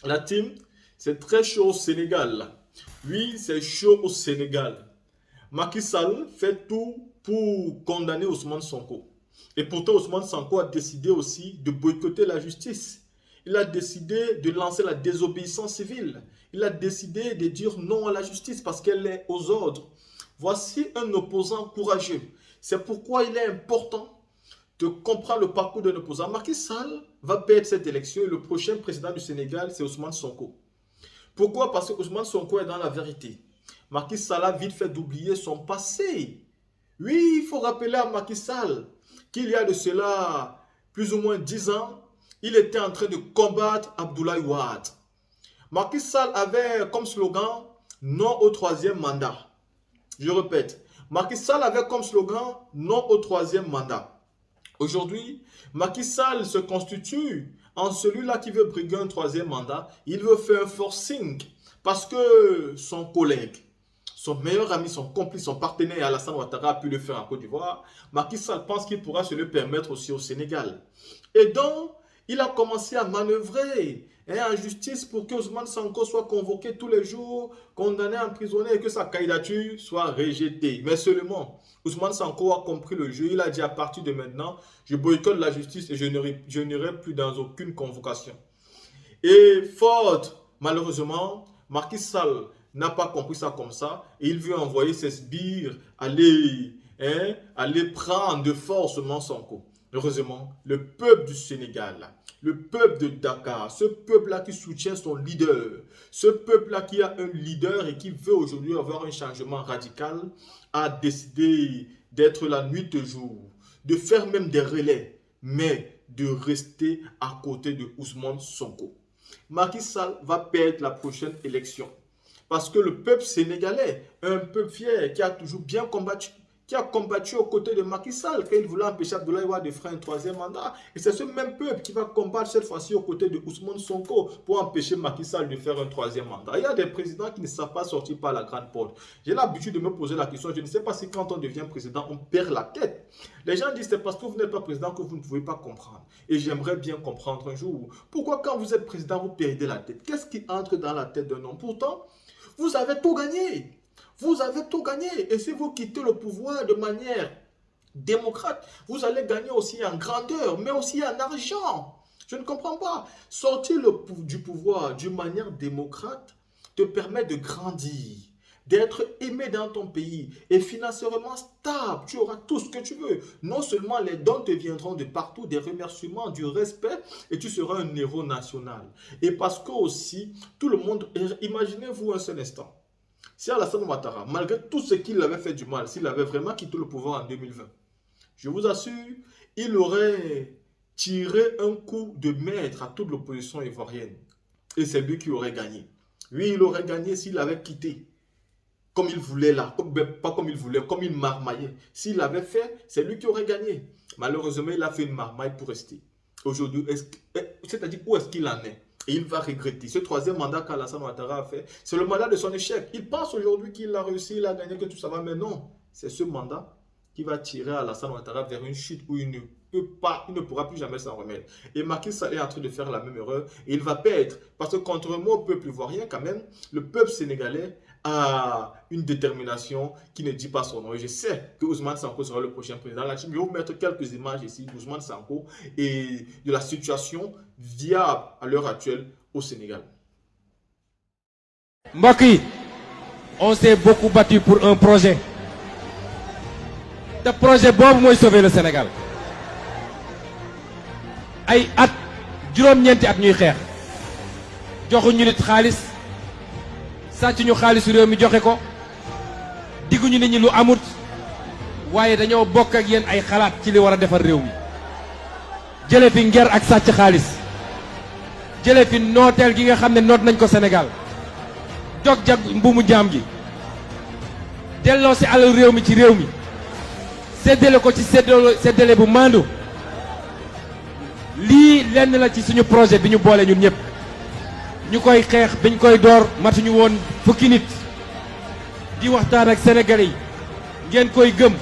La team, c'est très chaud au Sénégal, là. Oui, c'est chaud au Sénégal. Macky Sall fait tout pour condamner Ousmane Sonko. Et pourtant, Ousmane Sonko a décidé aussi de boycotter la justice. Il a décidé de lancer la désobéissance civile. Il a décidé de dire non à la justice parce qu'elle est aux ordres. Voici un opposant courageux. C'est pourquoi il est important de comprendre le parcours d'un opposant. Macky Sall va perdre cette élection et le prochain président du Sénégal, c'est Ousmane Sonko. Pourquoi? Parce que Ousmane Sonko est dans la vérité. Macky Sall a vite fait d'oublier son passé. Oui, il faut rappeler à Macky Sall qu'il y a de cela plus ou moins 10 ans, il était en train de combattre Abdoulaye Wade. Macky Sall avait comme slogan non au troisième mandat. Je répète, Macky Sall avait comme slogan non au troisième mandat. Aujourd'hui, Macky Sall se constitue en celui-là qui veut briguer un troisième mandat. Il veut faire un forcing parce que son collègue, son meilleur ami, son complice, son partenaire Alassane Ouattara a pu le faire en Côte d'Ivoire. Macky Sall pense qu'il pourra se le permettre aussi au Sénégal. Et donc, il a commencé à manœuvrer en justice pour que Ousmane Sonko soit convoqué tous les jours, condamné, emprisonné et que sa candidature soit rejetée. Mais seulement, Ousmane Sonko a compris le jeu. Il a dit à partir de maintenant, je boycotte la justice et je n'irai plus dans aucune convocation. Et fort, malheureusement, Macky Sall n'a pas compris ça comme ça et il veut envoyer ses sbires aller prendre de force Sonko. Heureusement, le peuple du Sénégal, le peuple de Dakar, ce peuple-là qui soutient son leader, ce peuple-là qui a un leader et qui veut aujourd'hui avoir un changement radical, a décidé d'être la nuit et jour, de faire même des relais, mais de rester à côté de Ousmane Sonko. Macky Sall va perdre la prochaine élection. Parce que le peuple sénégalais, un peuple fier qui a toujours bien combattu, qui a combattu aux côtés de Macky Sall quand il voulait empêcher Abdoulaye Wade de faire un troisième mandat. Et c'est ce même peuple qui va combattre cette fois-ci aux côtés de Ousmane Sonko pour empêcher Macky Sall de faire un troisième mandat. Il y a des présidents qui ne savent pas sortir par la grande porte. J'ai l'habitude de me poser la question, je ne sais pas si quand on devient président, on perd la tête. Les gens disent c'est parce que vous n'êtes pas président que vous ne pouvez pas comprendre. Et j'aimerais bien comprendre un jour. Pourquoi quand vous êtes président, vous perdez la tête? Qu'est-ce qui entre dans la tête d'un homme? Pourtant, vous avez tout gagné. Vous avez tout gagné. Et si vous quittez le pouvoir de manière démocrate, vous allez gagner aussi en grandeur, mais aussi en argent. Je ne comprends pas. Sortir du pouvoir d'une manière démocrate te permet de grandir, d'être aimé dans ton pays et financièrement stable. Tu auras tout ce que tu veux. Non seulement les dons te viendront de partout, des remerciements, du respect, et tu seras un héros national. Et parce que aussi, tout le monde, imaginez-vous un seul instant. Si Alassane Ouattara, malgré tout ce qu'il avait fait du mal, s'il avait vraiment quitté le pouvoir en 2020, je vous assure, il aurait tiré un coup de maître à toute l'opposition ivoirienne. Et c'est lui qui aurait gagné. Oui, il aurait gagné s'il avait quitté comme il voulait là, pas comme il voulait, comme il marmaillait. S'il l'avait fait, c'est lui qui aurait gagné. Malheureusement, il a fait une marmaille pour rester. Aujourd'hui, c'est-à-dire où est-ce qu'il en est? Et il va regretter. Ce troisième mandat qu'Alassane Ouattara a fait, c'est le mandat de son échec. Il pense aujourd'hui qu'il a réussi, il a gagné, que tout ça va, mais non. C'est ce mandat qui va tirer Alassane Ouattara vers une chute où il ne pourra plus jamais s'en remettre. Et Macky Sall est en train de faire la même erreur et il va perdre. Parce que contrairement au peuple ivoirien, quand même, le peuple sénégalais a une détermination qui ne dit pas son nom. Et je sais que Ousmane Sonko sera le prochain président. Là, je vais vous mettre quelques images ici d'Ousmane Sonko et de la situation viable à l'heure actuelle au Sénégal. Mbaki, on s'est beaucoup battu pour un projet. Le projet boobu mooy sauver le Sénégal. Ay at juróom-ñeenti at ñuy xeex joxuñu nit xaalis sàcc ñu xaalisu réew mi joxe ko digguñu nit ñi lu amut waaye dañoo bokk ak yéen ay xalaat ci li war a defar réew mi jële fi nger ak sàcc xaalis jële fi nooteel gi nga xam ne noot nañ ko Sénégal dog jag mbuumu jaam gi delloo si alal réew mi ci réew mi séddale ko ci séddale bu maandu lii lenn la ci suñu projet bi ñu boole ñun ñëpp ñu koy xeex biñ koy door matuñu woon fukki nit di waxtaan ak sénégalais yi ngeen koy gëm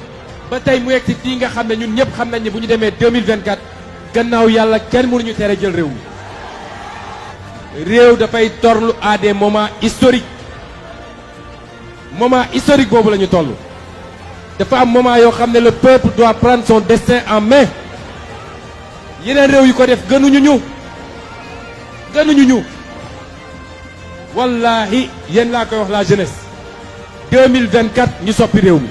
ba tey mu yegg si fii nga xam ne ñun ñëpp xam nañ ne bu ñu demee 2024 gannaaw yàlla kenn mënuñu tere jël réew mi réew dafay torlu à des moments historiques boobu la ñu toll dafa am moment yoo xam ne le peuple doit prendre son destin en main yeneen réew yu ko def gënuñu ñu wallahi yéen laa koy wax la jeunesse 2024 ñu soppi réew mi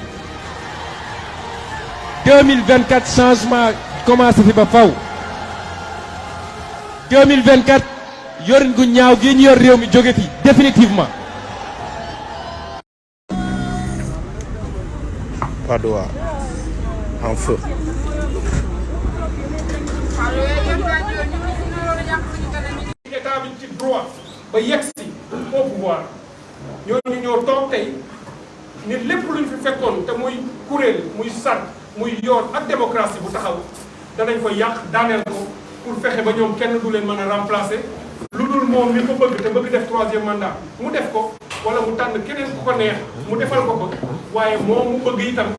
2024 changement commencé fi ba faw 2024 yorin gu ñaaw gi ñu yor réew mi jóge fi définitivement. Padoa en feu. état bi ci droit ba yegsi au pouvoir ñooñu ñoo toog tey nit lépp luñ fi fekkoon te muy kuréel muy sàrt muy yoon ak démocratie bu taxaw danañ ko yàq daaneel ko pour fexe ba ñoom kenn du leen mën a remplacer lu dul moom mi ko bëgg te bëgg def 3e mandat mu def ko wala mu tànn keneen ku ko neex mu defal ko waaye moom mu bëgg itam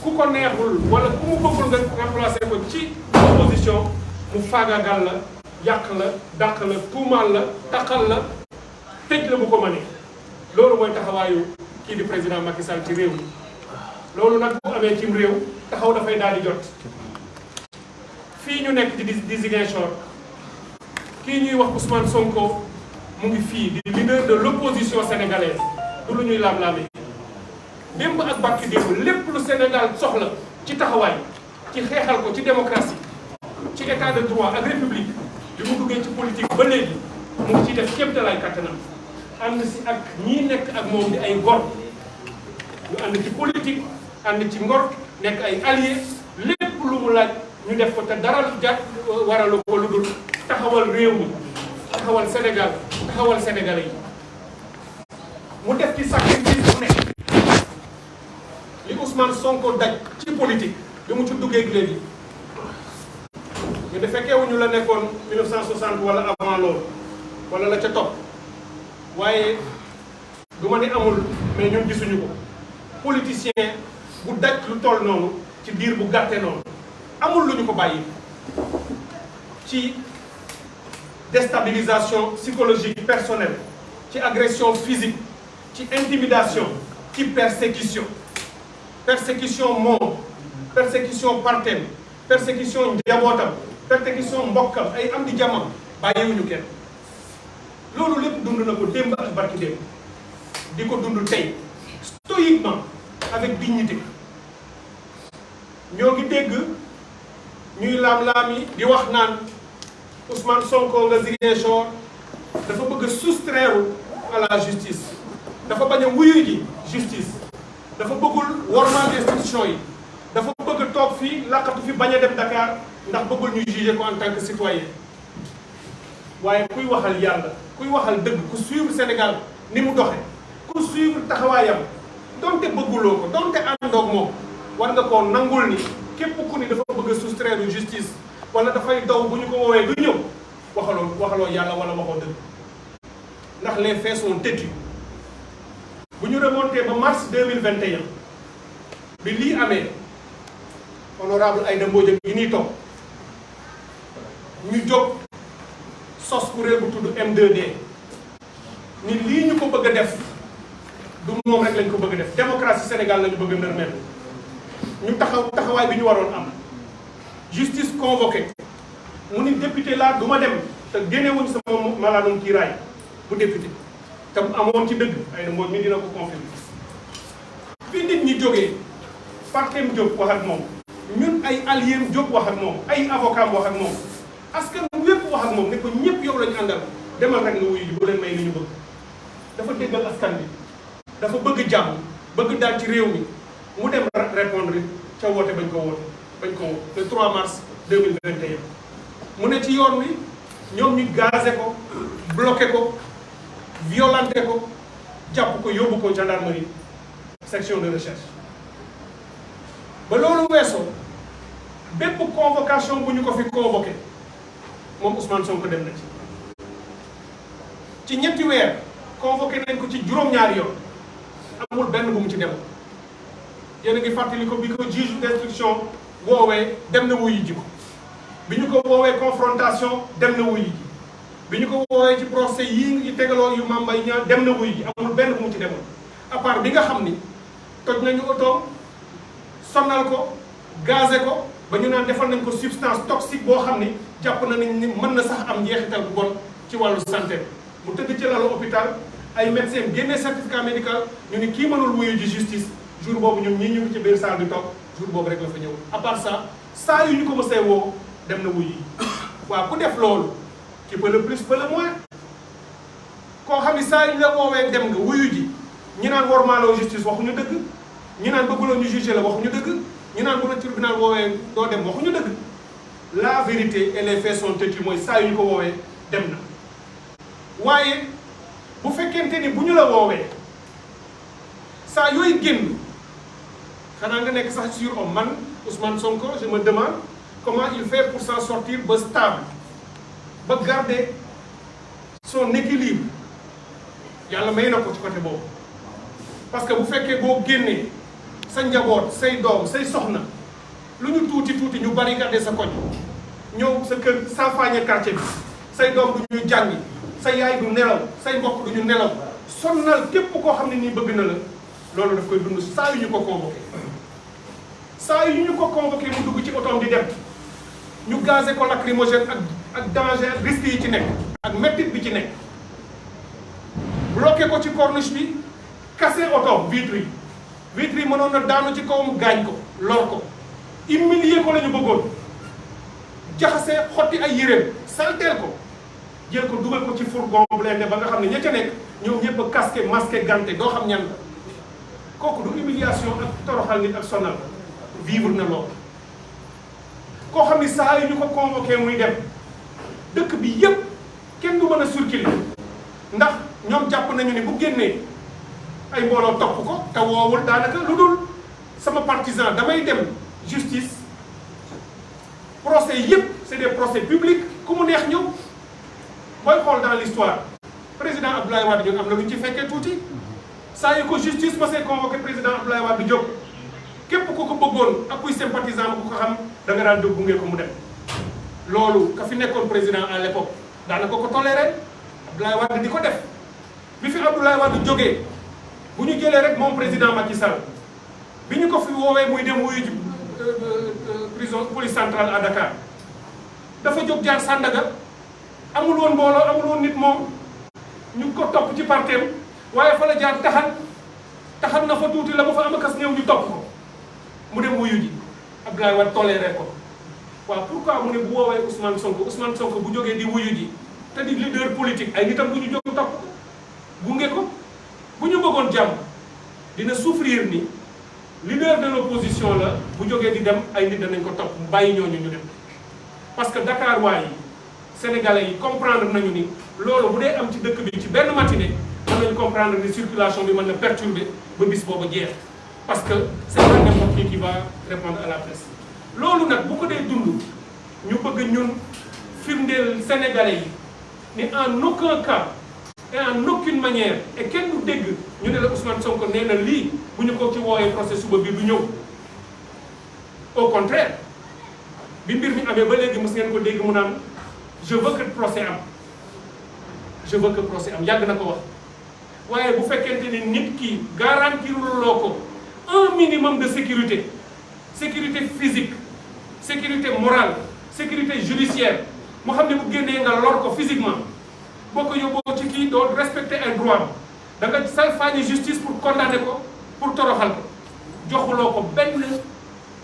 ku ko neexul wala ku mu bëggul nga remplacer ko ci opposition mu faagaagal la yàq la dàq la tuumaal la taqal la tëj la bu ko mënee loolu mooy taxawaayu kii di président Macky Sall ci réew mi loolu nag bu amee cim réew taxaw dafay daal di jot fii ñu nekk di Ziguinchor kii ñuy wax Ousmane Sonko mu ngi fii di leader de l'opposition sénégalaise du lu ñuy laam-laamee démb ak barki démb lépp lu Sénégal soxla ci taxawaay ci xeexal ko ci démocratie ci état de droit ak république bi mu duggee ci politique ba léegi mu ngi ciy def képp lay kattanam ànd si ak ñii nekk ak moom di ay ngor ñu ànd ci politique ànd ci ngor nekk ay alliés lépp lu mu laaj ñu def ko te dara waralu ko lu dul taxawal réew mi taxawal Sénégal taxawal Sénégalais yi mu def ci sacrifice bu nekk li Ousmane Sonko daj ci politique bi mu ci duggee léegi ñu de fekkeewuñu la nekkoon 1960 wala avant loolu wala la ca topp waaye du ma ni amul mais ñun gisuñu ko politicien bu daj lu toll noonu ci diir bu gàtte noonu amul lu ñu ko bàyyi ci déstabilisation psychologique personnelle ci agression physique ci intimidation ci persécution moom persécution partem persécution njabootam persécution mbokkam ay am di jamam bàyyiwuñu kenn loolu lépp dund na ko démb ak barki démb di ko dund tey stoïquement avec dignité ñoo ngi dégg ñuy laam-laam yi di wax naan Ousmane Sonko nga Ziguinchor dafa bëgg a soustraire à la justice dafa bañ a wuyu ji justice dafa bëggul wormaal institution yi dafa bëgg toog fii laqatu fi bañ a dem Dakar ndax bëggul ñu juger ko en tant que citoyen waaye kuy waxal yàlla kuy waxal dëgg ku suivre Sénégal ni mu doxe ku suivre taxawaayam donte bëgguloo ko donte àndoog moom war nga koo nangul ni képp ku ni dafa bëgg a soustraire justice wala dafay daw bu ñu ko woowee du ñëw waxaloo yàlla wala waxoo dëgg ndax les faits sont têtus bu ñu remonté ba mars 2021 bi lii amee honorable Aïda Mbodj yi nii toog ñu jóg sos kuréel bu tudd M2D ni lii ñu ko bëgg a def du moom rek lañ ko bëgg a def démocratie Sénégal lañu bëgg a nërmeel ñu taxawaay bi ñu waroon am justice convoqué mu ni député laa du ma dem te génnewuñ sama malaanum kiiraay bu député te amoon ci dëgg Aïda Mbodj mi dina ko confirmer fi nit ñi jógee partem jóg wax ak moom ñun ay alliés jóg wax ak moom ay avocat wax ak moom askan wépp wax ak moom ne ko ñëpp yow lañu àndal demal rek nga wuyu ji bu leen may li ñu bëgg dafa déggal askan bi dafa bëgg jàmm bëgg daal ci réew mi mu dem répondre ca woote bañ ko le 3 mars 2021 mu ne ci yoon wi ñoom ñu gazé ko bloqué ko violenté ko jàpp ko yóbbu ko gendarmerie section de recherche ba loolu weesoo bépp convocation bu ñu ko fi convoqué moom Ousmane Sonko dem na ci ñetti weer convoqué nañ ko ci juróom-ñaari yoon amul benn bu mu ci dem yéen a ngi fàttali ko bi ko juge d'instruction woowee dem na wuyu ji ko bi ñu ko woowee confrontation dem na wuyu ji bi ñu ko woowee ci procès yii ngi tegaloo yu Mame Mbaye Niang dem na wuy ji amul benn bu mu ci demoon à part bi nga xam ni toj nañu oto sonnal ko gazé ko ba ñu naan defal nañ ko substance toxique boo xam ni jàpp na nañ ni mën na sax am njeexital bu bon ci wàllu santé mu tëdd ci lalu hôpital ay médecins génnee certificat médical ñu ni kii mënul wuyu ji justice jour boobu ñun ñii ñu ngi ci biir salle bi toog jour boobu rek la fa ñëw à part ça saa yu ñu ko mësee woo dem na wuyu yi waaw ku def loolu qui peut le plus peut le moins koo xam ni saa yu ñu la woowee dem nga wuyu ji ñi naan wormaaloo justice waxuñu dëgg ñi naan bëgguloo ñu jugé la waxuñu dëgg ñu naan bu la tribunal woowee doo dem waxuñu dëgg la vérité et les faits sont têtus mooy saa yu ñu ko woowee dem na waaye bu fekkente ni bu ñu la woowee saa yooyu génn xanaa nga nekk sax sur homme man Ousmane Sonko je me demande comment il fait pour s'en sortir ba stable ba garder son équilibre yàlla may na ko ci côté boobu parce que bu fekkee boo génnee sa njaboot say doom say soxna lu ñu tuuti tuuti ñu barricade sa koñ ñëw sa kër salfaañe quartier bi say doom du ñu jàngi sa yaay du nelaw say mbokk du ñu nelaw sonnal képp koo xam ne nii bëgg na la loolu daf koy dund saa yu ñu ko convoqué saa yu ñu ko convoqué mu dugg ci otoom di dem ñu gazé ko lacrymogène ak danger risque yi ci nekk ak mettit bi ci nekk bloqué ko ci corniche bi cassé otoom vitre yi mënoon na daanu ci kawam gaañ ko lor ko humilier ko la ñu bëggoon jaxase xotti ay yéreem salteel ko jël ko dugal ko ci fourgon blindé ba nga xam ne ña ca nekk ñoom ñëpp a casqué masqué ganté doo xam ñan la kooku du humiliation ak toroxal nit ak sonal vivre na loolu koo xam ni saa yu ñu ko convoqué muy dem dëkk bi yépp kenn du mën a circuler ndax ñoom jàpp nañu ni bu génnee ay mbooloo topp ko te woowul daanaka lu dul sama partisan damay dem justice procès yépp c'est des procès publics ku mu neex ñëw booy xool dans l'histoire président Abdoulaye Wade ñun am na lu ñu ci fekkee tuuti saa yu ko justice ma see convoqué président Abdoulaye Wade jóg képp ku ko bëggoon ak kuy sympathisant ku ko xam da nga daan jóg gunge ko mu dem loolu ka fi nekkoon président à l'époque daanaka ko toléré Abdoulaye Wade di ko def bi fi Abdoulaye Wade jógee bu ñu jëlee rek moom président Macky Sall bi ñu ko fi woowee muy dem wuyu prison police centrale à Dakar dafa jóg jaar Sandaga amul woon mbooloo amul woon nit moom ñu ko topp ci parteem waaye fa la jaar taxan na fa tuuti la ba fa am akas néew ñu topp ko mu dem wuyu ji Abdoulaye Wade toléré ko waaw pourquoi mu ne bu woowee Ousmane Sonko bu jógee di wuyu ji te di leader politique ay nitam bu ñu jóg topp ko gunge ko bu ñu bëggoon jàmm dina souffrir ni leader de l'opposition la bu jógee di dem ay nit danañ ko topp mu bàyyi ñooñu ñu dem parce que Dakar waa yi Sénégalais yi comprendre nañu ni loolu bu dee am ci dëkk bi ci benn matinée mën nañu comprendre ni circulation bi mën na perturber ba bis boobu jeex parce que c'est pas n'importe qui va répondre à la presse loolu nag bu ko dee dund ñu bëgg ñun firndeel Sénégalais yi ni en aucun cas et en aucune manière et kenn du dégg ñu ne la Ousmane Sonko nee na lii bu ñu ko ci wooyee procès suba bi du ñëw au contraire bi mbir mi amee ba léegi mos ngeen ko dégg mu naan je veux que procès am je veux que procès am yàgg na ko wax waaye bu fekkente ni nit ki garantiruloo ko un minimum de sécurité physique sécurité morale sécurité judiciaire moo xam ne bu génnee nga lor ko physiquement boo ko yóbboo ci kii doo respecter ay droit da nga salfaañe justice pour condamner ko pour toroxal ko joxuloo ko benn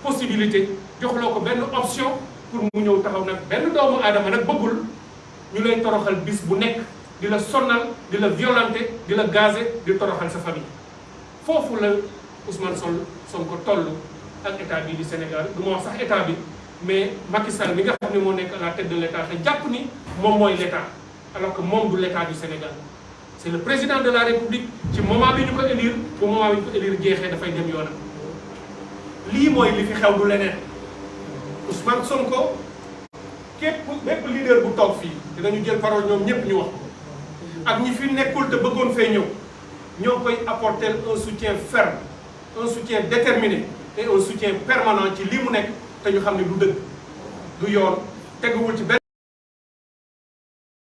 possibilité joxuloo ko benn option pour mu ñëw taxaw nag benn doomu aadama nag bëggul ñu lay toroxal bis bu nekk di la sonnal di la violenter di la gazer di toroxal sa famille foofu la Ousmane Sonko toll ak état bi di Sénégal du ma wax sax état bi mais Macky Sall mi nga xam ne moo nekk à la tête de l'état te jàpp ni moom mooy l'état alors que moom du l'état du Sénégal c'est le président de la République ci moment bi ñu ko élire bu moment bi ñu ko élire jeexee dafay dem yoonam lii mooy li fi xew du leneen Ousmane Sonko bépp leader bu toog fii dinañu jël parole ñoom ñëpp ñu wax ak ñi fi nekkul te bëggoon fee ñëw ñoo koy apporter un soutien ferme un soutien déterminé et un soutien permanent ci lii mu nekk te ñu xam ne du dëgg du yoon teguwul ci benn